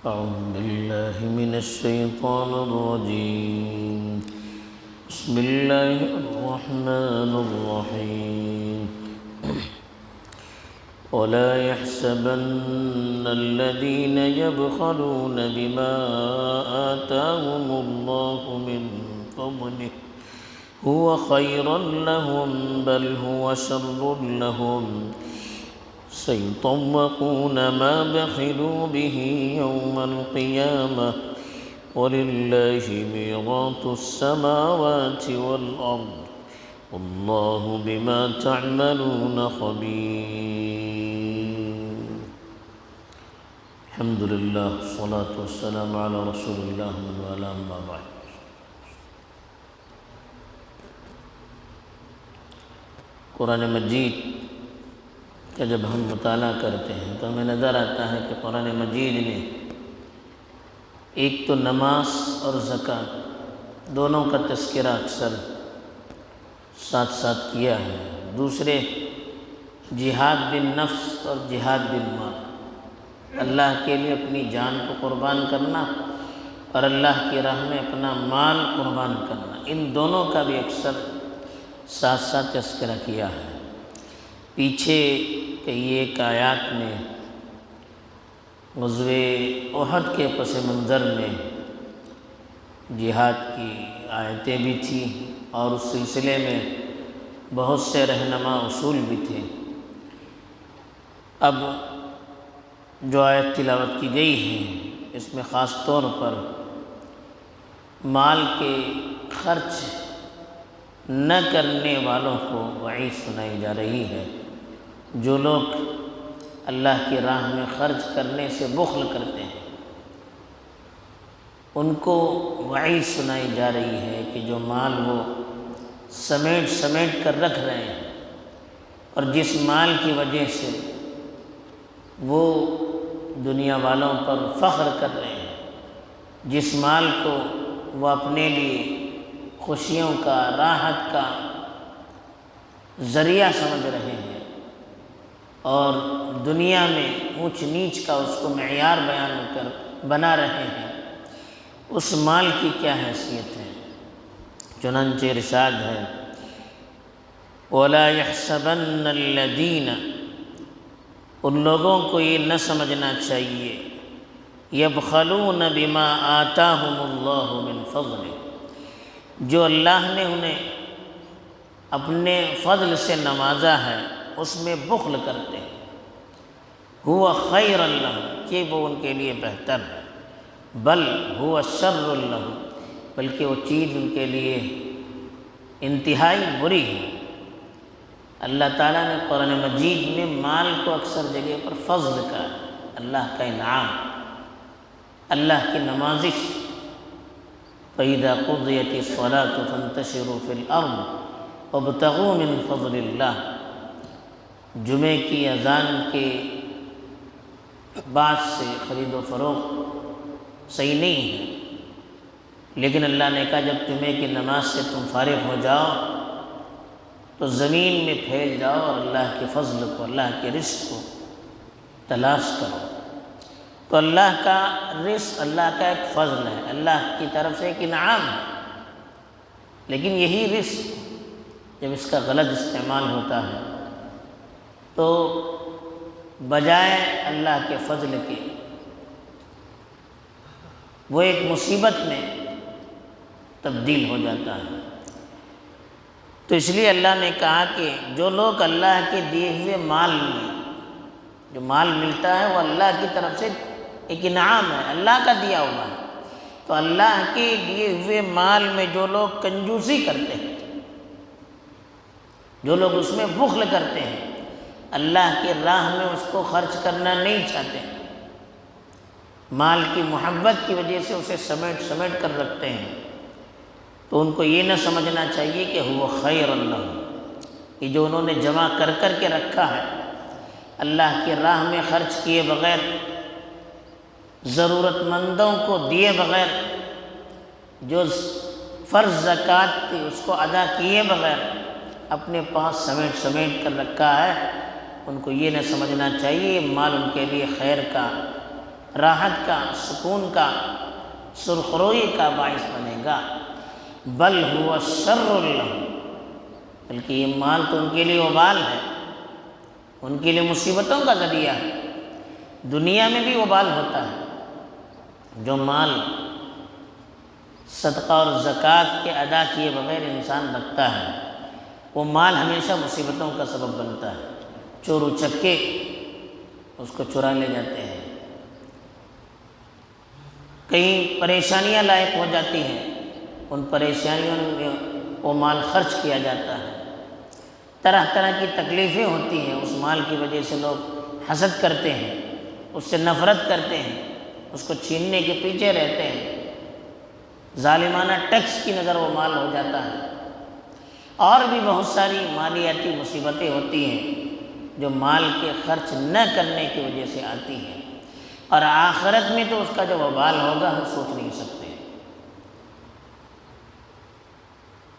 أعوذ بالله من الشيطان الرجيم. بسم الله الرحمن الرحيم. ولا يحسبن الذين يبخلون بما آتاهم الله من فضله هو خيرا لهم بل هو شر لهم سيطوقون ما بخلوا به يوم القيامة ولله ميراث السماوات والأرض والله بما تعملون خبير. الحمد لله والصلاة والسلام على رسول الله وعلى أما بعد. قرآن مجید کا جب ہم مطالعہ کرتے ہیں تو ہمیں نظر آتا ہے کہ قرآن مجید نے ایک تو نماز اور زکوٰۃ دونوں کا تذکرہ اکثر ساتھ ساتھ کیا ہے. دوسرے جہاد بالنفس اور جہاد بالمال، اللہ کے لیے اپنی جان کو قربان کرنا اور اللہ کی راہ میں اپنا مال قربان کرنا، ان دونوں کا بھی اکثر ساتھ ساتھ تذکرہ کیا ہے. پیچھے کئی ایک آیات میں غزوہ احد کے پس منظر میں جہاد کی آیتیں بھی تھیں اور اس سلسلے میں بہت سے رہنما اصول بھی تھے. اب جو آیت تلاوت کی گئی ہے اس میں خاص طور پر مال کے خرچ نہ کرنے والوں کو وعید سنائی جا رہی ہے. جو لوگ اللہ کی راہ میں خرچ کرنے سے بخل کرتے ہیں ان کو وعید سنائی جا رہی ہے کہ جو مال وہ سمیٹ کر رکھ رہے ہیں اور جس مال کی وجہ سے وہ دنیا والوں پر فخر کر رہے ہیں، جس مال کو وہ اپنے لیے خوشیوں کا، راحت کا ذریعہ سمجھ رہے ہیں اور دنیا میں اونچ نیچ کا اس کو معیار بیان کر بنا رہے ہیں، اس مال کی کیا حیثیت ہے؟ چنانچہ ارشاد ہے وَلَا يَحْسَبَنَّ الَّذِينَ، ان لوگوں کو یہ نہ سمجھنا چاہیے يَبْخَلُونَ بِمَا آتَاهُمُ اللَّهُ مِنْ فَضْلِهِ، جو اللہ نے انہیں اپنے فضل سے نوازا ہے اس میں بخل کرتے ہیں. هُوَ خَيْرًا لَهُمْ، کہ وہ ان کے لیے بہتر ہے، بل هُوَ شَرٌّ لَهُمْ، بلکہ وہ چیز ان کے لیے انتہائی بری ہے. اللہ تعالیٰ نے قرآن مجید میں مال کو اکثر جگہ پر فضل کا، اللہ کا انعام، اللہ کی نوازش. فَإِذَا قُضِيَتِ الصَّلَاةُ فَانتَشِرُوا فِي الْأَرْضِ وَابْتَغُوا مِنْ فَضْلِ اللَّهِ، جمعے کی اذان کے بعد سے خرید و فروخت صحیح نہیں ہے، لیکن اللہ نے کہا جب جمعے کی نماز سے تم فارغ ہو جاؤ تو زمین میں پھیل جاؤ اور اللہ کے فضل کو، اللہ کے رزق کو تلاش کرو. تو اللہ کا رزق اللہ کا ایک فضل ہے، اللہ کی طرف سے ایک انعام ہے، لیکن یہی رزق جب اس کا غلط استعمال ہوتا ہے تو بجائے اللہ کے فضل کے وہ ایک مصیبت میں تبدیل ہو جاتا ہے. تو اس لیے اللہ نے کہا کہ جو لوگ اللہ کے دیے ہوئے مال میں، جو مال ملتا ہے وہ اللہ کی طرف سے ایک انعام ہے، اللہ کا دیا ہوا ہے، تو اللہ کے دیے ہوئے مال میں جو لوگ کنجوسی کرتے ہیں، جو لوگ اس میں بخل کرتے ہیں، اللہ کی راہ میں اس کو خرچ کرنا نہیں چاہتے، مال کی محبت کی وجہ سے اسے سمیٹ کر رکھتے ہیں، تو ان کو یہ نہ سمجھنا چاہیے کہ وہ خیر اللہ، کہ جو انہوں نے جمع کر کے رکھا ہے اللہ کی راہ میں خرچ کیے بغیر، ضرورت مندوں کو دیے بغیر، جو فرض زکوٰۃ تھی اس کو ادا کیے بغیر اپنے پاس سمیٹ کر رکھا ہے، ان کو یہ نہ سمجھنا چاہیے مال ان کے لیے خیر کا راحت کا، سکون کا، سرخروئی کا باعث بنے گا۔ بل هو شر لهم، بلکہ یہ مال تو ان کے لیے وبال ہے، ان کے لیے مصیبتوں کا ذریعہ ہے۔ دنیا میں بھی وبال ہوتا ہے۔ جو مال صدقہ اور زکوٰۃ کے ادا کیے بغیر انسان رکھتا ہے، وہ مال ہمیشہ مصیبتوں کا سبب بنتا ہے۔ چور اچکے اس کو چرا لے جاتے ہیں، کئی پریشانیاں لاحق ہو جاتی ہیں، ان پریشانیوں میں وہ مال خرچ کیا جاتا ہے۔ طرح طرح کی تکلیفیں ہوتی ہیں، اس مال کی وجہ سے لوگ حسد کرتے ہیں، اس سے نفرت کرتے ہیں، اس کو چھیننے کے پیچھے رہتے ہیں، ظالمانہ ٹیکس کی نظر وہ مال ہو جاتا ہے۔ اور بھی بہت ساری مالیاتی مصیبتیں ہوتی ہیں جو مال کے خرچ نہ کرنے کی وجہ سے آتی ہیں، اور آخرت میں تو اس کا جو وبال ہوگا ہم سوچ نہیں سکتے۔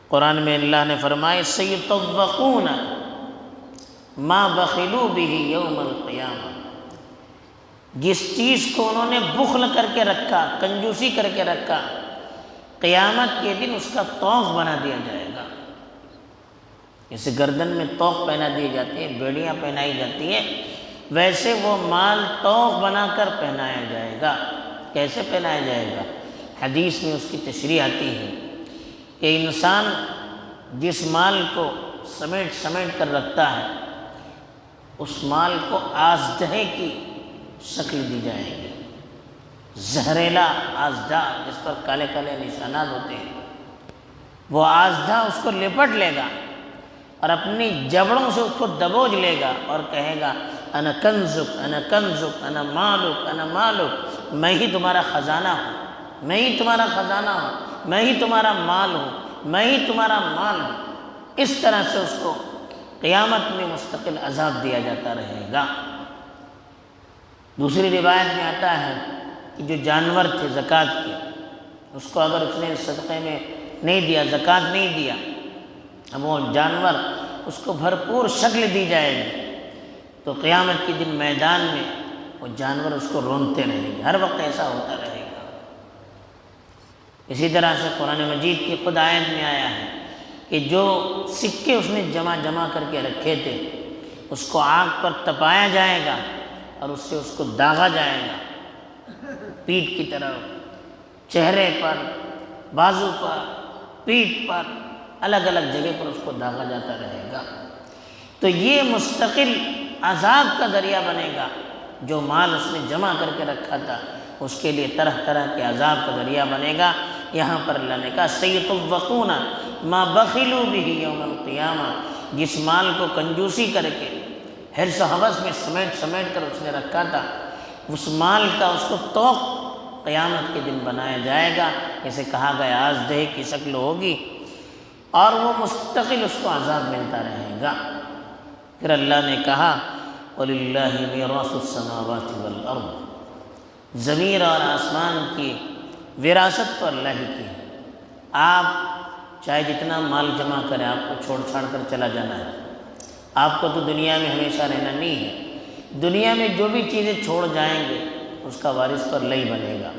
قرآن میں اللہ نے فرمائے سَيُطَوَّقُونَ مَا بَخِلُوا بِهِ يَوْمَ الْقِيَامَةِ، جس چیز کو انہوں نے بخل کر کے رکھا، کنجوسی کر کے رکھا، قیامت کے دن اس کا طوق بنا دیا جائے گا۔ جیسے گردن میں طوق پہنا دی جاتی ہے، بیڑیاں پہنائی جاتی ہیں، ویسے وہ مال طوق بنا کر پہنایا جائے گا۔ کیسے پہنایا جائے گا؟ حدیث میں اس کی تشریح آتی ہے کہ انسان جس مال کو سمیٹ کر رکھتا ہے، اس مال کو آزدہے کی شکل دی جائے گی، زہریلا آزدہ جس پر کالے کالے نشانات ہوتے ہیں، وہ آزدہ اس کو لپٹ لے گا اور اپنی جبڑوں سے اس کو دبوچ لے گا اور کہے گا انا کنزک انا کنزک انا مالک انا مالک، میں ہی تمہارا خزانہ ہوں، میں ہی تمہارا خزانہ ہوں، میں ہی تمہارا مال ہوں، میں ہی تمہارا مال ہوں۔ اس طرح سے اس کو قیامت میں مستقل عذاب دیا جاتا رہے گا۔ دوسری روایت میں آتا ہے کہ جو جانور تھے زکوٰۃ کے، اس کو اگر اس نے صدقے میں نہیں دیا، زکوٰۃ نہیں دیا، اب وہ جانور اس کو بھرپور شکل دی جائے گی، تو قیامت کے دن میدان میں وہ جانور اس کو رونتے رہیں گے، ہر وقت ایسا ہوتا رہے گا۔ اسی طرح سے قرآن مجید کی خود آیت میں آیا ہے کہ جو سکے اس نے جمع کر کے رکھے تھے، اس کو آگ پر تپایا جائے گا اور اس سے اس کو داغا جائے گا، پیٹھ کی طرف، چہرے پر، بازو پر، پیٹھ پر، الگ الگ جگہ پر اس کو داغا جاتا رہے گا۔ تو یہ مستقل عذاب کا ذریعہ بنے گا۔ جو مال اس نے جمع کر کے رکھا تھا اس کے لیے طرح طرح کے عذاب کا ذریعہ بنے گا۔ یہاں پر اللہ نے کہا سَيُطَوَّقُونَ مَا بَخِلُوا بِهِ يَوْمَ الْقِيَامَةِ، جس مال کو کنجوسی کر کے حرص و حوث میں سمیٹ کر اس نے رکھا تھا، اس مال کا اس کو طوق قیامت کے دن بنایا جائے گا، جیسے کہا گیا آزدہ کی شکل ہوگی، اور وہ مستقل اس کو عذاب ملتا رہے گا۔ پھر اللہ نے کہا وَلِلَّهِ مِيرَاثُ السَّمَاوَاتِ وَالْأَرْضِ، زمین اور آسمان کی وراثت تو اللہ ہی کی ہے۔ آپ چاہے جتنا مال جمع کریں، آپ کو چھوڑ چھاڑ کر چلا جانا ہے، آپ کو تو دنیا میں ہمیشہ رہنا نہیں ہے۔ دنیا میں جو بھی چیزیں چھوڑ جائیں گے اس کا وارث تو اللہ ہی بنے گا،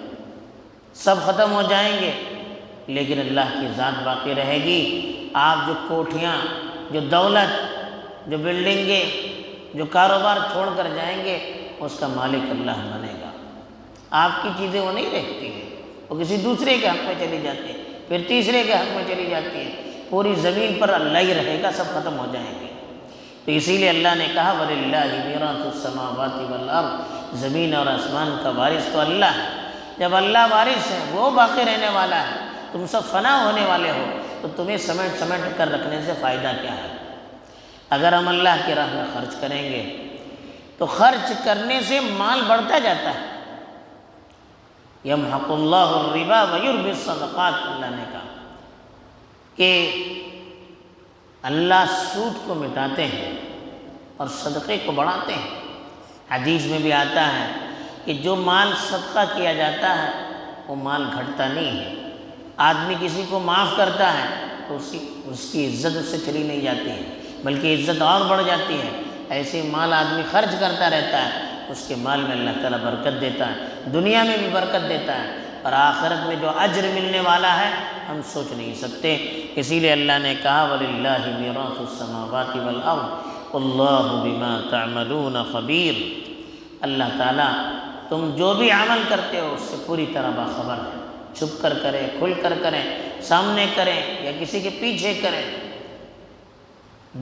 سب ختم ہو جائیں گے، لیکن اللہ کی ذات باقی رہے گی۔ آپ جو کوٹھیاں، جو دولت، جو بلڈنگیں، جو کاروبار چھوڑ کر جائیں گے، اس کا مالک اللہ بنے گا۔ آپ کی چیزیں وہ نہیں رہتی ہیں، وہ کسی دوسرے کے حق میں چلی جاتی ہیں، پھر تیسرے کے حق میں چلی جاتی ہیں، پوری زمین پر اللہ ہی رہے گا، سب ختم ہو جائیں گے۔ تو اسی لیے اللہ نے کہا وَلِلَّهِ مِيرَاثُ السَّمَاوَاتِ وَالْأَرْضِ، زمین اور آسمان کا وارث تو اللہ ہے۔ جب اللہ وارث ہے، وہ باقی رہنے والا ہے، تم سب فنا ہونے والے ہو، تو تمہیں سمیٹ کر رکھنے سے فائدہ کیا ہے؟ اگر ہم اللہ کی راہ میں خرچ کریں گے تو خرچ کرنے سے مال بڑھتا جاتا ہے۔ یمحق اللہ الربا ویربی الصدقات، اللہ نے کہا کہ اللہ سود کو مٹاتے ہیں اور صدقے کو بڑھاتے ہیں۔ حدیث میں بھی آتا ہے کہ جو مال صدقہ کیا جاتا ہے وہ مال گھٹتا نہیں ہے۔ آدمی کسی کو معاف کرتا ہے تو اس کی عزت اس سے چلی نہیں جاتی ہے، بلکہ عزت اور بڑھ جاتی ہے۔ ایسے مال آدمی خرچ کرتا رہتا ہے اس کے مال میں اللہ تعالیٰ برکت دیتا ہے، دنیا میں بھی برکت دیتا ہے، اور آخرت میں جو اجر ملنے والا ہے ہم سوچ نہیں سکتے۔ اسی لیے اللہ نے کہا وَلِلَّهِ مِيرَاثُ السَّمَاوَاتِ وَالْأَرْضِ وَاللَّهُ بِمَا تَعْمَلُونَ خَبِيرٌ۔ اللہ تعالیٰ تم جو بھی عمل کرتے ہو اس سے پوری طرح باخبر ہے، چھپ کر کریں، کھل کر کریں، سامنے کریں یا کسی کے پیچھے کریں،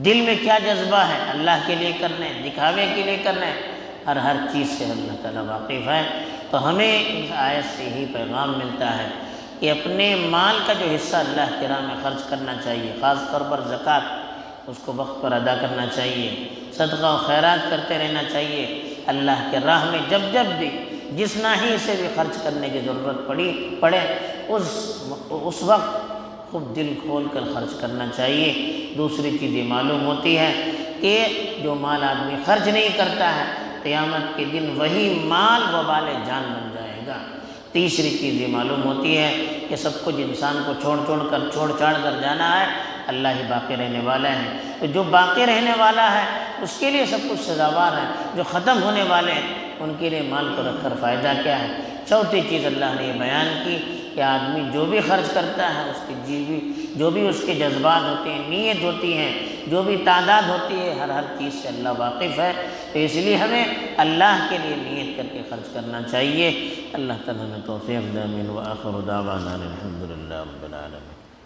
دل میں کیا جذبہ ہے، اللہ کے لیے کرنا ہے، دکھاوے کے لیے کرنا ہے، ہر چیز سے اللہ تعالیٰ واقف ہے۔ تو ہمیں اس آیت سے یہی پیغام ملتا ہے کہ اپنے مال کا جو حصہ اللہ کی راہ میں خرچ کرنا چاہیے، خاص طور پر زکوٰۃ، اس کو وقت پر ادا کرنا چاہیے، صدقہ و خیرات کرتے رہنا چاہیے۔ اللہ کے راہ میں جب بھی جس ناحیے سے بھی خرچ کرنے کی ضرورت پڑے اس وقت خوب دل کھول کر خرچ کرنا چاہیے۔ دوسری چیز یہ معلوم ہوتی ہے کہ جو مال آدمی خرچ نہیں کرتا ہے قیامت کے دن وہی مال وبال جان بن جائے گا۔ تیسری چیز یہ معلوم ہوتی ہے کہ سب کچھ انسان کو چھوڑ چھاڑ کر جانا ہے، اللہ ہی باقی رہنے والا ہے۔ تو جو باقی رہنے والا ہے اس کے لیے سب کچھ سزاوار ہے، جو ختم ہونے والے ہیں ان کے لیے مال کو رکھ کر فائدہ کیا ہے۔ چوتھی چیز اللہ نے یہ بیان کی کہ آدمی جو بھی خرچ کرتا ہے اس کی جو بھی اس کے جذبات ہوتے ہیں، نیت ہوتی ہیں، جو بھی تعداد ہوتی ہے، ہر چیز سے اللہ واقف ہے۔ تو اس لیے ہمیں اللہ کے لیے نیت کر کے خرچ کرنا چاہیے۔ اللہ تعالیٰ نے توفیق دے۔ آمین۔ وآخر دعوانا الحمد للہ رب العالمین۔